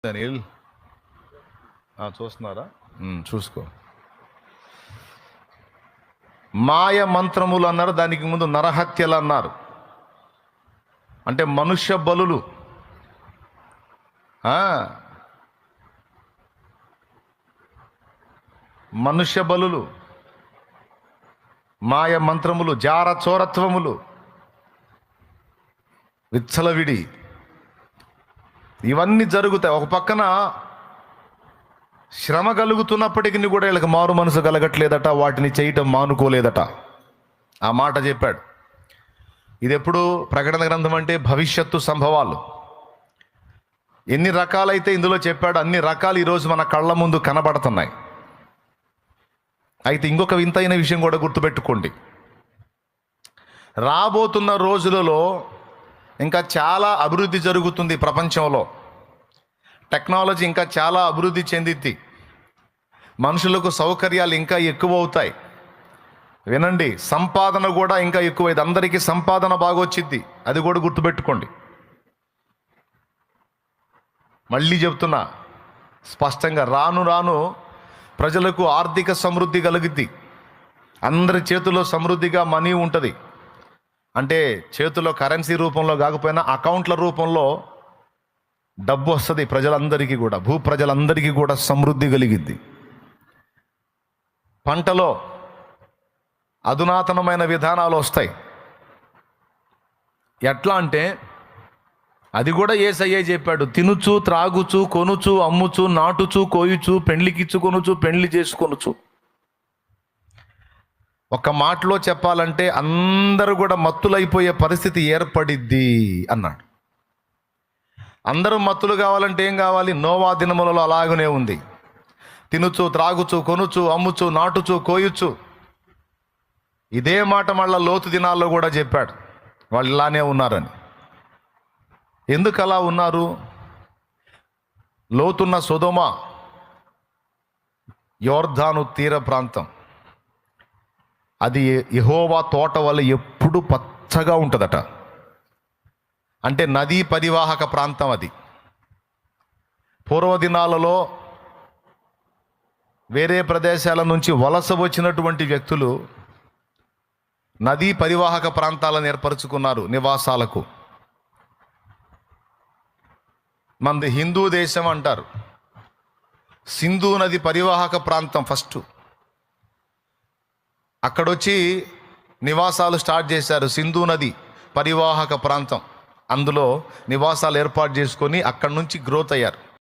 అనిల్ చూస్తున్నారా? చూసుకో. మాయ మంత్రములు అన్నారు, దానికి ముందు నరహత్యలు అన్నారు. అంటే మనుష్య బలులు. మనుష్య బలులు, మాయ మంత్రములు, జార చోరత్వములు, విచ్చలవిడి, ఇవన్నీ జరుగుతాయి. ఒక పక్కన శ్రమ కలుగుతున్నప్పటికీ కూడా వీళ్ళకి మారు మనసు కలగట్లేదట, వాటిని చేయటం మానుకోలేదట. ఆ మాట చెప్పాడు. ఇది ఎప్పుడు? ప్రకటన గ్రంథం అంటే భవిష్యత్తు సంభవాలు. ఎన్ని రకాలైతే ఇందులో చెప్పాడు, అన్ని రకాలు ఈరోజు మన కళ్ళ ముందు కనబడుతున్నాయి. అయితే ఇంకొక వింతైన విషయం కూడా గుర్తుపెట్టుకోండి. రాబోతున్న రోజులలో ఇంకా చాలా అభివృద్ధి జరుగుతుంది ప్రపంచంలో. టెక్నాలజీ ఇంకా చాలా అభివృద్ధి చెందిద్ది. మనుషులకు సౌకర్యాలు ఇంకా ఎక్కువ అవుతాయి. వినండి, సంపాదన కూడా ఇంకా ఎక్కువైంది. అందరికీ సంపాదన బాగా వచ్చిద్ది, అది కూడా గుర్తుపెట్టుకోండి. మళ్ళీ చెప్తున్నా స్పష్టంగా, రాను రాను ప్రజలకు ఆర్థిక సమృద్ధి కలుగుద్ది. అందరి చేతుల్లో సమృద్ధిగా మనీ ఉంటుంది. అంటే చేతుల్లో కరెన్సీ రూపంలో కాకపోయినా అకౌంట్ల రూపంలో డబ్బు వస్తుంది ప్రజలందరికీ కూడా, భూ ప్రజలందరికీ కూడా సమృద్ధి కలిగిద్ది. పంటలో అధునాతనమైన విధానాలు వస్తాయి. ఎట్లా అంటే అది కూడా యేసయ్యే చెప్పాడు. తినుచు, త్రాగుచు, కొనుచు, అమ్ముచు, నాటుచు, కోయుచు, పెండ్లికిచ్చుకొనుచు, పెండ్లి చేసుకొనుచు. ఒక మాటలో చెప్పాలంటే అందరూ కూడా మత్తులైపోయే పరిస్థితి ఏర్పడిద్ది అన్నాడు. అందరూ మత్తులు కావాలంటే ఏం కావాలి? నోవా దినములలో అలాగనే ఉంది. తినుచు, త్రాగుచు, కొనుచు, అమ్ముచు, నాటుచు, కోయుచు. ఇదే మాట మళ్ళా లోతు దినాల్లో కూడా చెప్పాడు. వాళ్ళు ఇలానే ఉన్నారని. ఎందుకు అలా ఉన్నారు? లోతున్న సొదొమ, యోర్దాను తీర ప్రాంతం, అది యెహోవా తోట వల్ల ఎప్పుడు పచ్చగా ఉంటుందట. అంటే నదీ పరివాహక ప్రాంతం అది. పూర్వదినాలలో వేరే ప్రదేశాల నుంచి వలస వచ్చినటువంటి వ్యక్తులు నదీ పరివాహక ప్రాంతాలను ఏర్పరచుకున్నారు నివాసాలకు. మనది హిందూ దేశం అంటారు. సింధు నది పరివాహక ప్రాంతం ఫస్ట్. అక్కడొచ్చి నివాసాలు స్టార్ట్ చేశారు. సింధు నది పరివాహక ప్రాంతం, అందులో నివాసాలు ఏర్పాటు చేసుకొని అక్కడి నుంచి గ్రోత్ అయ్యారు.